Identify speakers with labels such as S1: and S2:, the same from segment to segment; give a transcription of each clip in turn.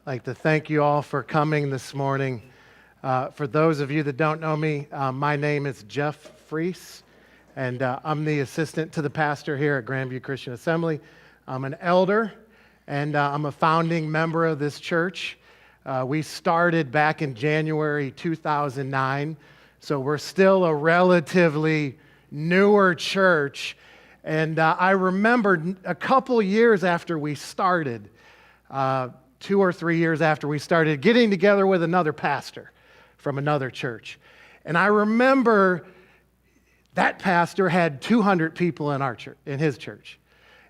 S1: I'd like to thank you all for coming this morning. For those of you that don't know me, my name is Jeff Freese, and I'm the assistant to the pastor here at Grandview Christian Assembly. I'm an elder, and I'm a founding member of this church. We started back in January 2009, so we're still a relatively newer church. And I remember a couple years after we started, 2 or 3 years after we started, getting together with another pastor from another church. And I remember that pastor had 200 people in our church, in his church.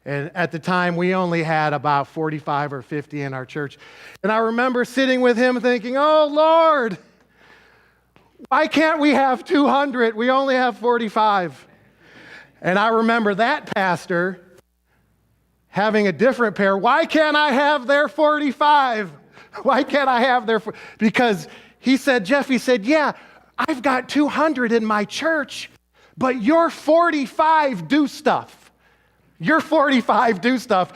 S1: And at the time, we only had about 45 or 50 in our church. And I remember sitting with him thinking, oh, Lord, why can't we have 200? We only have 45. And I remember that pastor having a different pair. Why can't I have their 45? Why can't I have their... Because he said, Jeff, he said, yeah, I've got 200 in my church, but your 45 do stuff. Your 45 do stuff.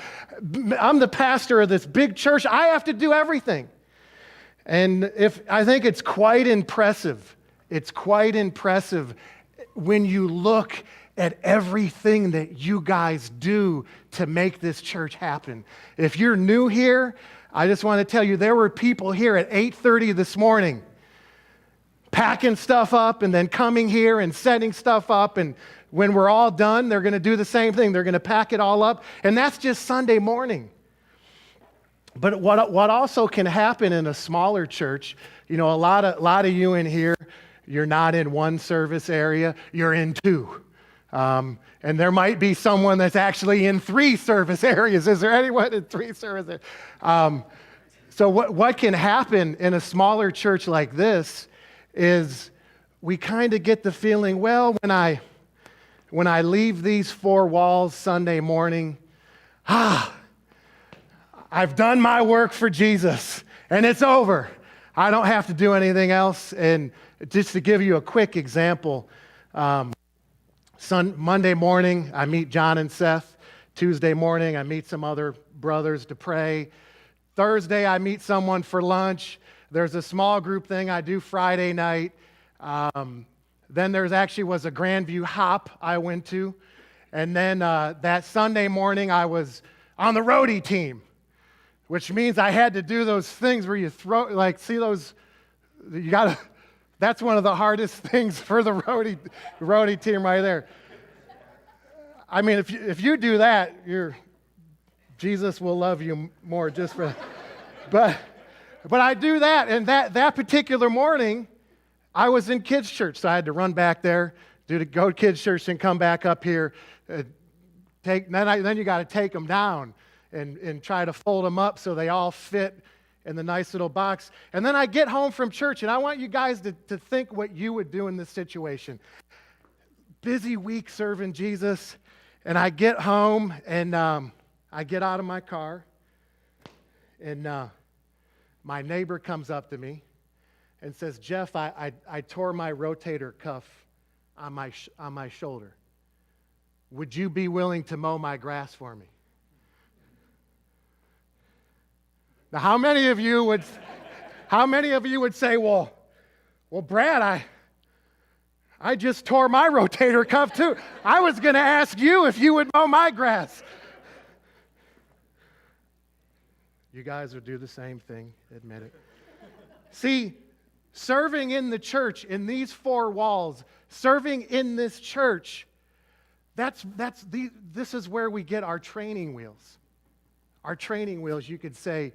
S1: I'm the pastor of this big church. I have to do everything. And I think it's quite impressive. It's quite impressive when you look at everything that you guys do to make this church happen. If you're new here, I just want to tell you, there were people here at 8:30 this morning packing stuff up and then coming here and setting stuff up. And when we're all done, they're going to do the same thing. They're going to pack it all up. And that's just Sunday morning. But what also can happen in a smaller church, you know, a lot of you in here, you're not in one service area, you're in two. And there might be someone that's actually in 3 service areas. Is there anyone in 3 service areas? So what can happen in a smaller church like this is we kind of get the feeling, well, when I leave these 4 walls Sunday morning, I've done my work for Jesus, and it's over. I don't have to do anything else. And just to give you a quick example, Monday morning, I meet John and Seth. Tuesday morning, I meet some other brothers to pray. Thursday, I meet someone for lunch. There's a small group thing I do Friday night. Then was a Grandview hop I went to. And then that Sunday morning, I was on the roadie team, which means I had to do those things where you throw, see those, that's one of the hardest things for the roadie team right there. I mean, if you do that, Jesus will love you more just for that. But I do that, and that particular morning, I was in kids' church, so I had to run back there, go to kids' church, and come back up here. Then you got to take them down and try to fold them up so they all fit in the nice little box. And then I get home from church, and I want you guys to think what you would do in this situation. Busy week serving Jesus, and I get home, and I get out of my car, and my neighbor comes up to me and says, Jeff, I tore my rotator cuff on my shoulder. Would you be willing to mow my grass for me? Now, how many of you would say, well, Brad, I just tore my rotator cuff too. I was going to ask you if you would mow my grass. You guys would do the same thing, admit it. See, serving in the church, in these 4 walls, serving in this church, this is where we get our training wheels. Our training wheels, you could say,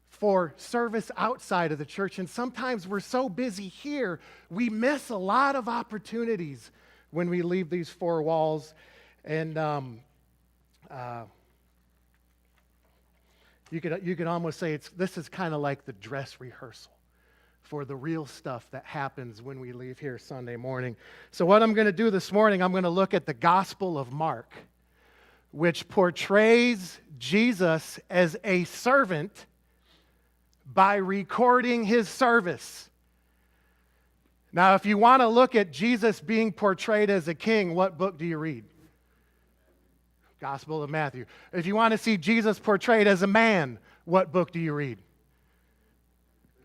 S1: for service outside of the church. And sometimes we're so busy here, we miss a lot of opportunities when we leave these 4 walls. And you could almost say this is kind of like the dress rehearsal for the real stuff that happens when we leave here Sunday morning. So what I'm going to do this morning, I'm going to look at the Gospel of Mark, which portrays Jesus as a servant by recording his service. Now, if you want to look at Jesus being portrayed as a king, what book do you read? Gospel of Matthew. If you want to see Jesus portrayed as a man, what book do you read?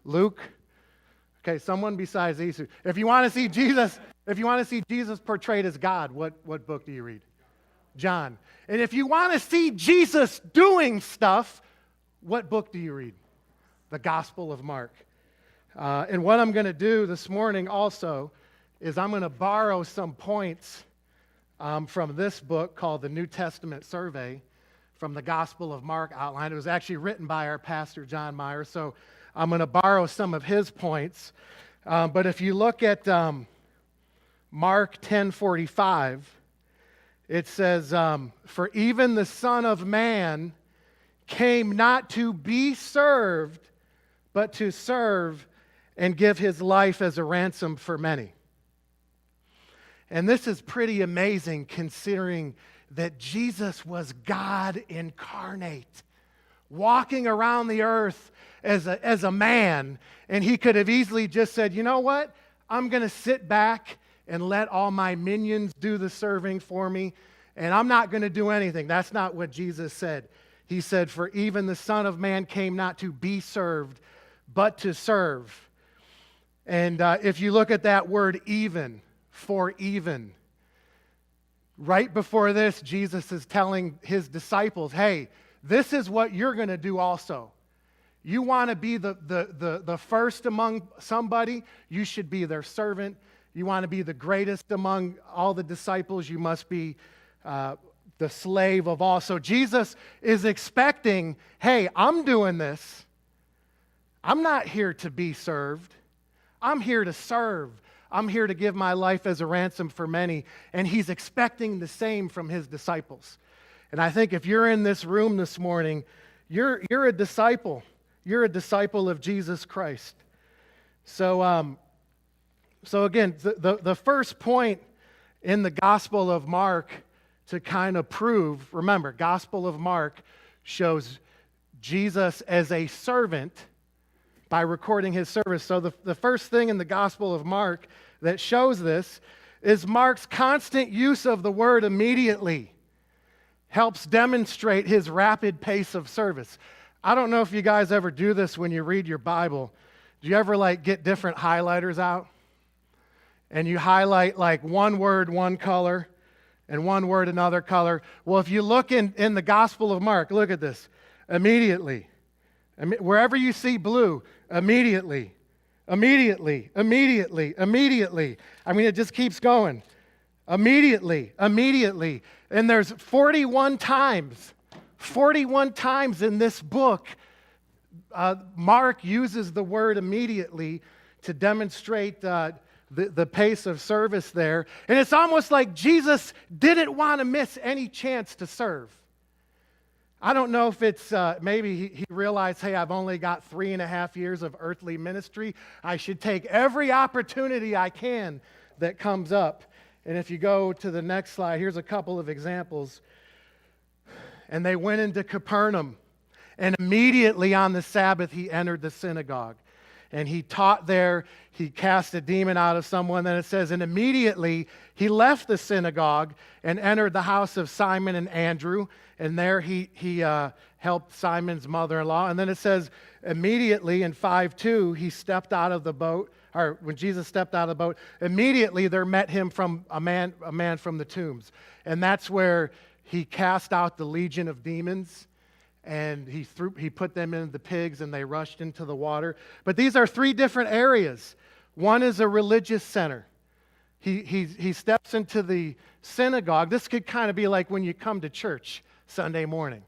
S1: Luke? Okay, someone besides these two. If you want to see Jesus portrayed as God, what book do you read? John. And if you want to see Jesus doing stuff, what book do you read? The Gospel of Mark. And what I'm going to do this morning also is I'm going to borrow some points from this book called the New Testament Survey from the Gospel of Mark outline. It was actually written by our pastor, John Meyer, so I'm going to borrow some of his points. But if you look at Mark 10:45, it says, "For even the Son of Man came not to be served, but to serve and give his life as a ransom for many." And this is pretty amazing considering that Jesus was God incarnate, walking around the earth as a man, and he could have easily just said, you know what, I'm going to sit back and let all my minions do the serving for me, and I'm not going to do anything. That's not what Jesus said. He said, for even the Son of Man came not to be served, but to serve. And if you look at that word even, for even, right before this, Jesus is telling his disciples, hey, this is what you're going to do also. You want to be the first among somebody, you should be their servant. You want to be the greatest among all the disciples, you must be the slave of all. So Jesus is expecting, hey, I'm doing this. I'm not here to be served. I'm here to serve. I'm here to give my life as a ransom for many. And he's expecting the same from his disciples. And I think if you're in this room this morning, you're a disciple. You're a disciple of Jesus Christ. So again, the first point in the Gospel of Mark to kind of prove, remember, Gospel of Mark shows Jesus as a servant by recording his service. So the first thing in the Gospel of Mark that shows this is Mark's constant use of the word immediately helps demonstrate his rapid pace of service. I don't know if you guys ever do this when you read your Bible. Do you ever get different highlighters out? And you highlight one word, one color, and one word, another color. Well, if you look in the Gospel of Mark, look at this. Immediately. Wherever you see blue, immediately, immediately, immediately, immediately. I mean, it just keeps going. Immediately, immediately. And there's 41 times in this book, Mark uses the word immediately to demonstrate the pace of service there. And it's almost like Jesus didn't want to miss any chance to serve. I don't know if it's maybe he realized, hey, I've only got 3.5 years of earthly ministry. I should take every opportunity I can that comes up. And if you go to the next slide, here's a couple of examples. And they went into Capernaum, and immediately on the Sabbath he entered the synagogue. And he taught there, he cast a demon out of someone. Then it says, and immediately he left the synagogue and entered the house of Simon and Andrew. And there he helped Simon's mother-in-law. And then it says, immediately in 5:2, he stepped out of the boat, or when Jesus stepped out of the boat, immediately there met him from a man from the tombs. And that's where he cast out the legion of demons. And he put them into the pigs, and they rushed into the water. But these are 3 different areas. One is a religious center. He steps into the synagogue. This could kind of be like when you come to church Sunday morning.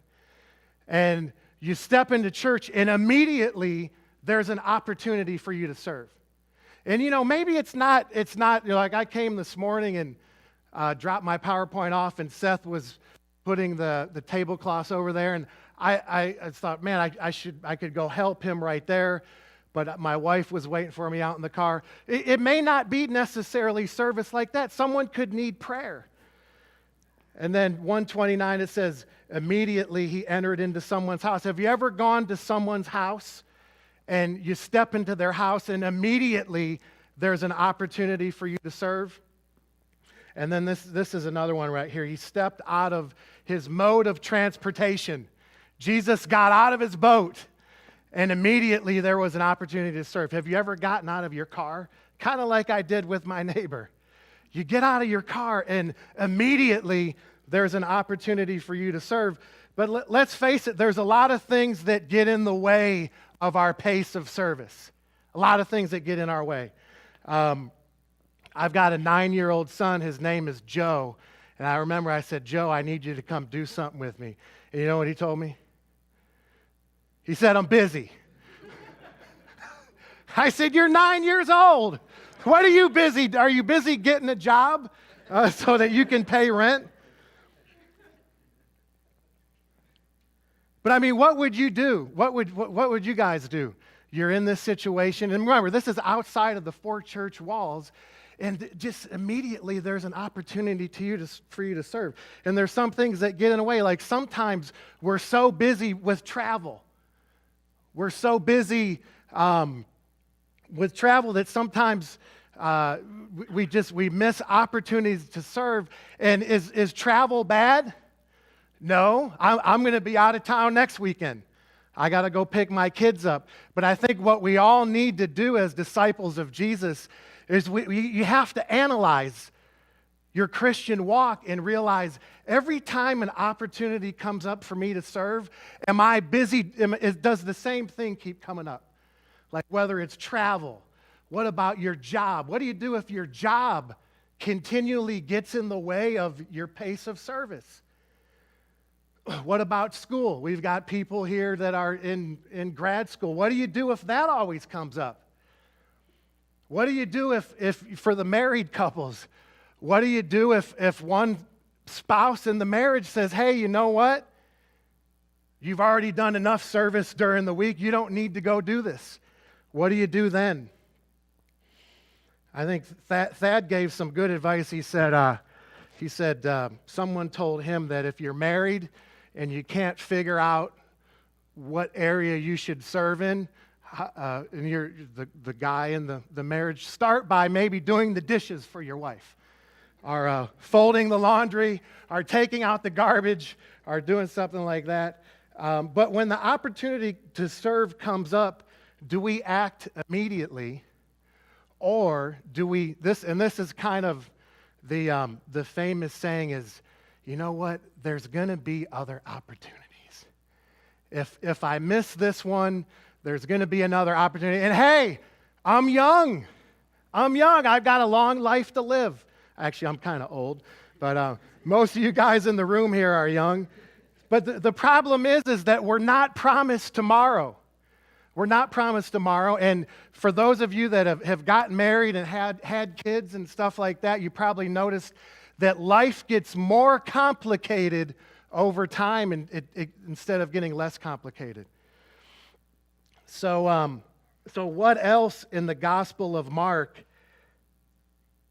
S1: And you step into church, and immediately there's an opportunity for you to serve. And maybe it's not like I came this morning and dropped my PowerPoint off, and Seth was putting the tablecloths over there, and I thought, man, I could go help him right there, but my wife was waiting for me out in the car. It may not be necessarily service like that. Someone could need prayer. And then 129, it says, immediately he entered into someone's house. Have you ever gone to someone's house and you step into their house and immediately there's an opportunity for you to serve? And then this is another one right here. He stepped out of his mode of transportation. Jesus got out of his boat And immediately there was an opportunity to serve. Have you ever gotten out of your car? Kind of like I did with my neighbor. You get out of your car and immediately there's an opportunity for you to serve. But let's face it, there's a lot of things that get in the way of our pace of service. A lot of things that get in our way. I've got a 9-year-old son. His name is Joe. And I remember I said, Joe, I need you to come do something with me. And you know what he told me? He said, I'm busy. I said, you're 9 years old. What are you busy? Are you busy getting a job so that you can pay rent? But I mean, what would you do? What would you guys do? You're in this situation. And remember, this is outside of the 4 church walls. And just immediately there's an opportunity for you to serve. And there's some things that get in the way. Like sometimes we're so busy with travel. We're so busy with travel that sometimes we miss opportunities to serve. And is travel bad? No, I'm going to be out of town next weekend. I got to go pick my kids up. But I think what we all need to do as disciples of Jesus is you have to analyze your Christian walk and realize every time an opportunity comes up for me to serve, am I busy? Does the same thing keep coming up? Like whether it's travel, what about your job? What do you do if your job continually gets in the way of your pace of service? What about school? We've got people here that are in grad school. What do you do if that always comes up? What do you do if for the married couples, what do you do if one spouse in the marriage says, hey, you know what? You've already done enough service during the week. You don't need to go do this. What do you do then? I think Thad gave some good advice. He said someone told him that if you're married and you can't figure out what area you should serve in, and you're the guy in the marriage, start by maybe doing the dishes for your wife, or folding the laundry, or taking out the garbage, or doing something like that. But when the opportunity to serve comes up, do we act immediately, or do we, this is kind of the famous saying is, you know what, there's going to be other opportunities. If I miss this one, there's going to be another opportunity. And hey, I'm young. I've got a long life to live. Actually, I'm kind of old, but most of you guys in the room here are young. But the problem is that we're not promised tomorrow. We're not promised tomorrow. And for those of you that have gotten married and had kids and stuff like that, you probably noticed that life gets more complicated over time and instead of getting less complicated. So what else in the Gospel of Mark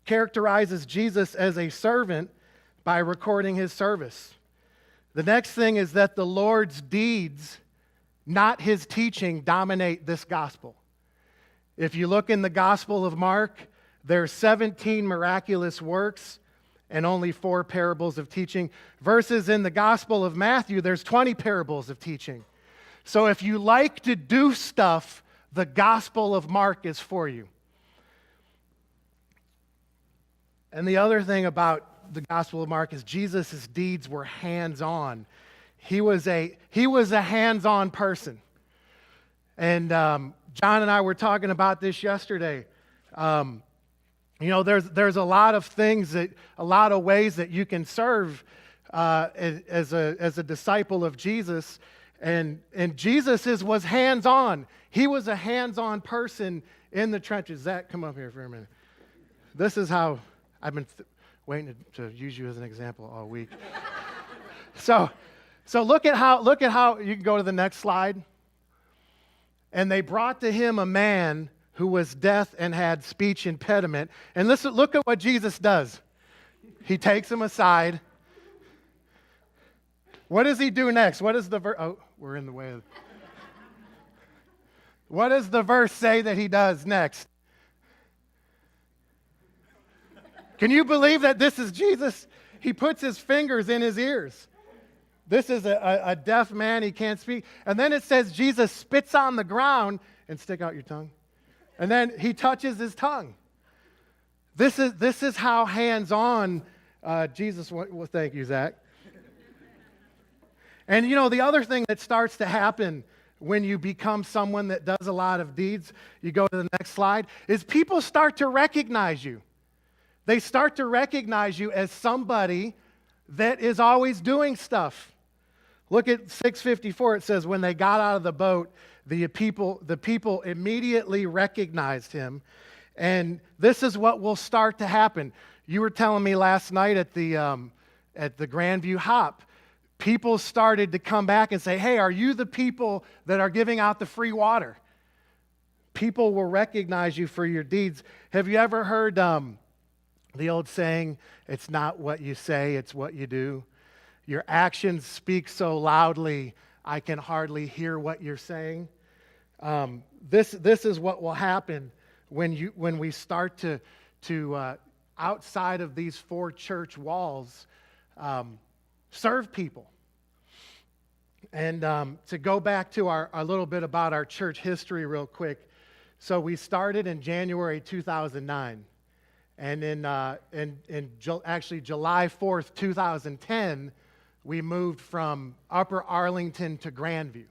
S1: characterizes Jesus as a servant by recording his service? The next thing is that the Lord's deeds, not his teaching, dominate this gospel. If you look in the Gospel of Mark, there are 17 miraculous works and only 4 parables of teaching. Versus in the Gospel of Matthew, there's 20 parables of teaching. So if you like to do stuff, the Gospel of Mark is for you. And the other thing about the Gospel of Mark is Jesus' deeds were hands-on. He was a hands-on person. And John and I were talking about this yesterday. There's a lot of things a lot of ways that you can serve as a disciple of Jesus. And Jesus was hands-on. He was a hands-on person in the trenches. Zach, come up here for a minute. This is how I've been waiting to use you as an example all week. So look at how you can go to the next slide. And they brought to him a man who was deaf and had speech impediment. And look at what Jesus does. He takes him aside. What does he do next? What is the verse? Oh, we're in the way. What does the verse say that he does next? Can you believe that this is Jesus? He puts his fingers in his ears. This is a deaf man. He can't speak. And then it says Jesus spits on the ground and stick out your tongue. And then he touches his tongue. This is how hands-on Jesus was. Well, thank you, Zach. And the other thing that starts to happen when you become someone that does a lot of deeds, you go to the next slide, is people start to recognize you. They start to recognize you as somebody that is always doing stuff. Look at 654. It says, when they got out of the boat, the people immediately recognized him. And this is what will start to happen. You were telling me last night at the Grandview Hop, people started to come back and say, hey, are you the people that are giving out the free water? People will recognize you for your deeds. Have you ever heard the old saying, it's not what you say, it's what you do? Your actions speak so loudly, I can hardly hear what you're saying. This is what will happen when we start to outside of these four church walls, serve people. And to go back to a little bit about our church history real quick. So we started in January 2009. And in July 4th, 2010, we moved from Upper Arlington to Grandview.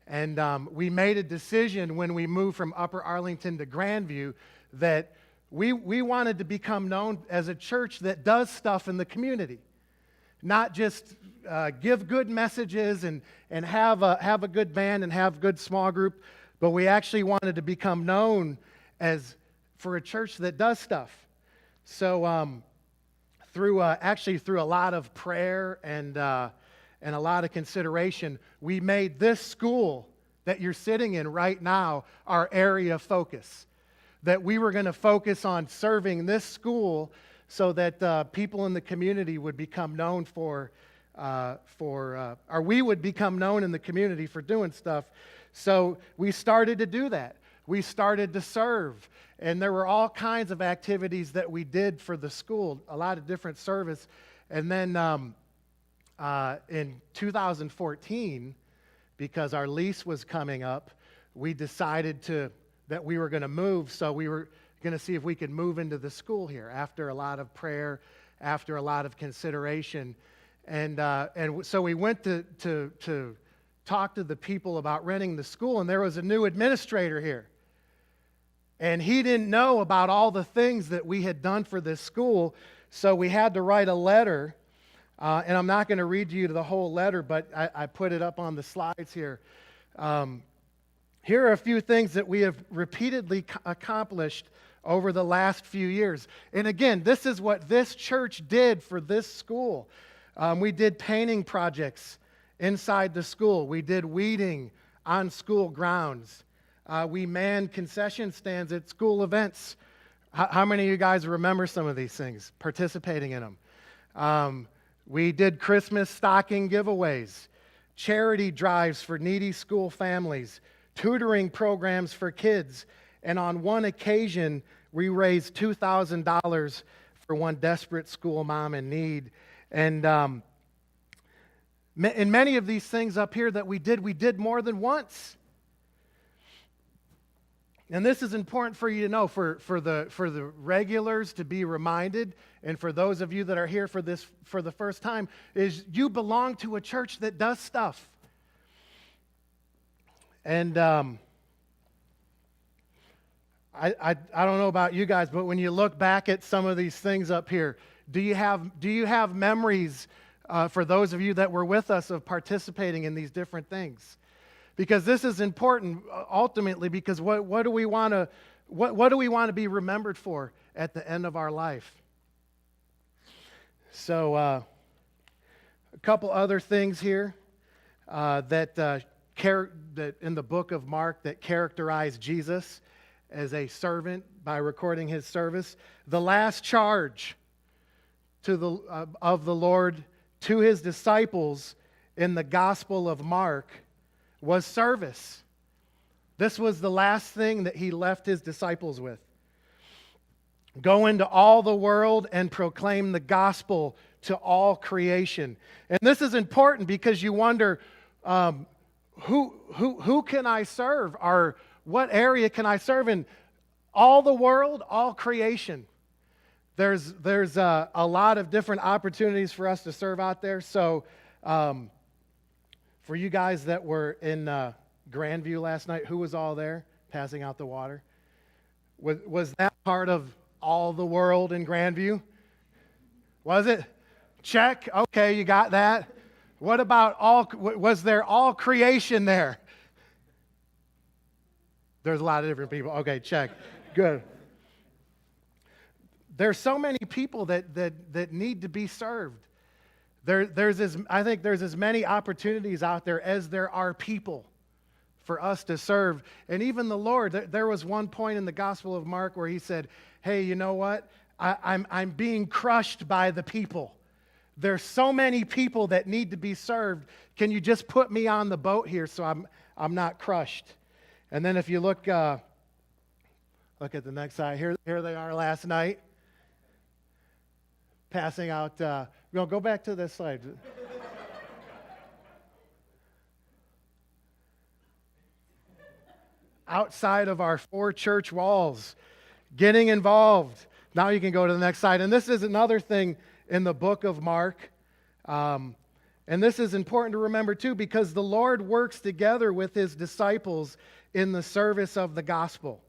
S1: And we made a decision when we moved from Upper Arlington to Grandview that we wanted to become known as a church that does stuff in the community. Not just give good messages and have a good band and have good small group, but we actually wanted to become known as for a church that does stuff. So through a lot of prayer and a lot of consideration, we made this school that you're sitting in right now our area of focus. That we were going to focus on serving this school so that people in the community would become known or we would become known in the community for doing stuff. So we started to do that. We started to serve. And there were all kinds of activities that we did for the school, a lot of different service. And then in 2014, because our lease was coming up, we decided that we were going to move. So we were going to see if we could move into the school here after a lot of prayer, after a lot of consideration. And so we went to talk to the people about renting the school, and there was a new administrator here. And he didn't know about all the things that we had done for this school, so we had to write a letter. And I'm not going to read you the whole letter, but I put it up on the slides here. Here are a few things that we have repeatedly accomplished over the last few years. And again, this is what this church did for this school. We did painting projects inside the school. We did weeding on school grounds. We manned concession stands at school events. How many of you guys remember some of these things, participating in them? We did Christmas stocking giveaways, charity drives for needy school families, tutoring programs for kids, and on one occasion, we raised $2,000 for one desperate school mom in need. And in many of these things up here that we did more than once. And this is important for you to know, for the regulars to be reminded, and for those of you that are here for the first time, is you belong to a church that does stuff. And I don't know about you guys, but when you look back at some of these things up here, do you have memories for those of you that were with us of participating in these different things? Because this is important ultimately, because what do we want to be remembered for at the end of our life? So a couple other things here that in the book of Mark that characterize Jesus as a servant by recording his service. The last charge of the Lord to his disciples in the Gospel of Mark was service. This was the last thing that he left his disciples with. Go into all the world and proclaim the gospel to all creation. And this is important because you wonder, who can I serve? Or what area can I serve in? All the world, all creation. There's a lot of different opportunities for us to serve out there. So for you guys that were in Grandview last night, who was all there passing out the water? Was that part of all the world in Grandview? Was it? Check. Okay, you got that. What about was there all creation there? There's a lot of different people. Okay, check. Good. There's so many people that need to be served. I think there's as many opportunities out there as there are people for us to serve. And even the Lord, there was one point in the Gospel of Mark where he said, hey, you know what? I'm being crushed by the people. There's so many people that need to be served. Can you just put me on the boat here so I'm not crushed? And then if you look at the next slide. Here they are last night, passing out. Go back to this slide. Outside of our 4 church walls, getting involved. Now you can go to the next slide. And this is another thing in the book of Mark. And this is important to remember too, because the Lord works together with his disciples in the service of the gospel.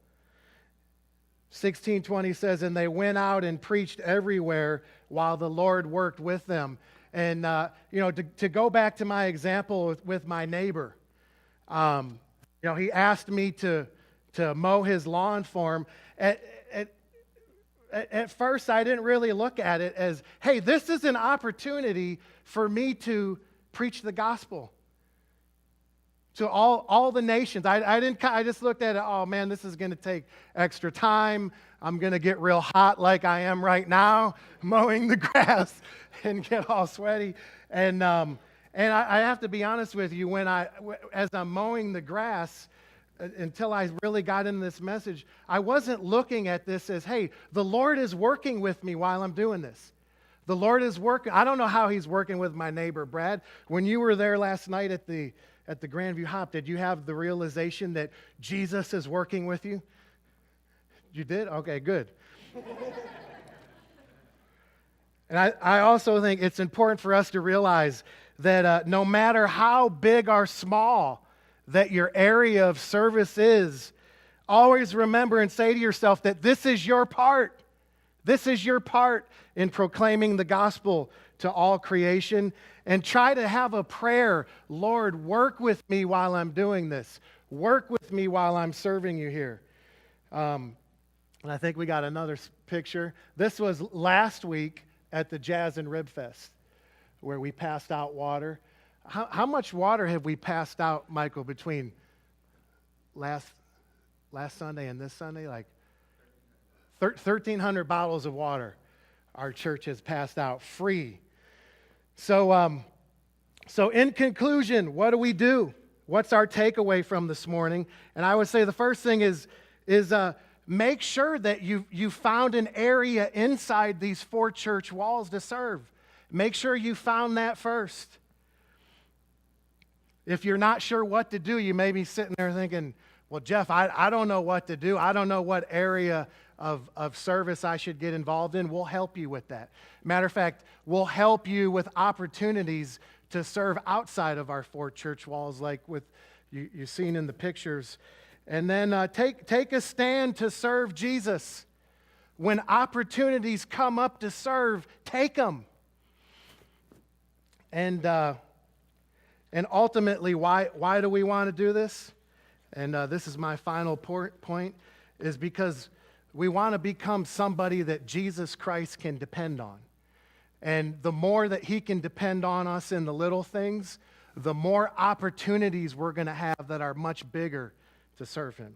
S1: 16:20 says, and they went out and preached everywhere while the Lord worked with them. And, to go back to my example with my neighbor, he asked me to mow his lawn for him. At first, I didn't really look at it as, hey, this is an opportunity for me to preach the gospel to all the nations. I just looked at it, oh man, this is going to take extra time. I'm going to get real hot like I am right now, mowing the grass and get all sweaty. And I have to be honest with you, as I'm mowing the grass, until I really got into this message, I wasn't looking at this as, hey, the Lord is working with me while I'm doing this. The Lord is working. I don't know how he's working with my neighbor, Brad. When you were there last night at the Grandview Hop, did you have the realization that Jesus is working with you? You did? Okay, good. And I also think it's important for us to realize that no matter how big or small that your area of service is, always remember and say to yourself that this is your part. This is your part in proclaiming the gospel to all creation. And try to have a prayer, Lord, work with me while I'm doing this. Work with me while I'm serving you here. And I think we got another picture. This was last week at the Jazz and Rib Fest, where we passed out water. How much water have we passed out, Michael, between last Sunday and this Sunday? Like 1,300 bottles of water our church has passed out free. So in conclusion, what do? What's our takeaway from this morning? And I would say the first thing is make sure that you found an area inside these 4 church walls to serve. Make sure you found that first. If you're not sure what to do, you may be sitting there thinking, well, Jeff, I don't know what to do. I don't know what area of service I should get involved in. We'll help you with that. Matter of fact, we'll help you with opportunities to serve outside of our 4 church walls, like with you've seen in the pictures. And then take a stand to serve Jesus. When opportunities come up to serve, take them. And ultimately, why do we want to do this? And this is my final point, is because we want to become somebody that Jesus Christ can depend on. And the more that he can depend on us in the little things, the more opportunities we're going to have that are much bigger to serve him.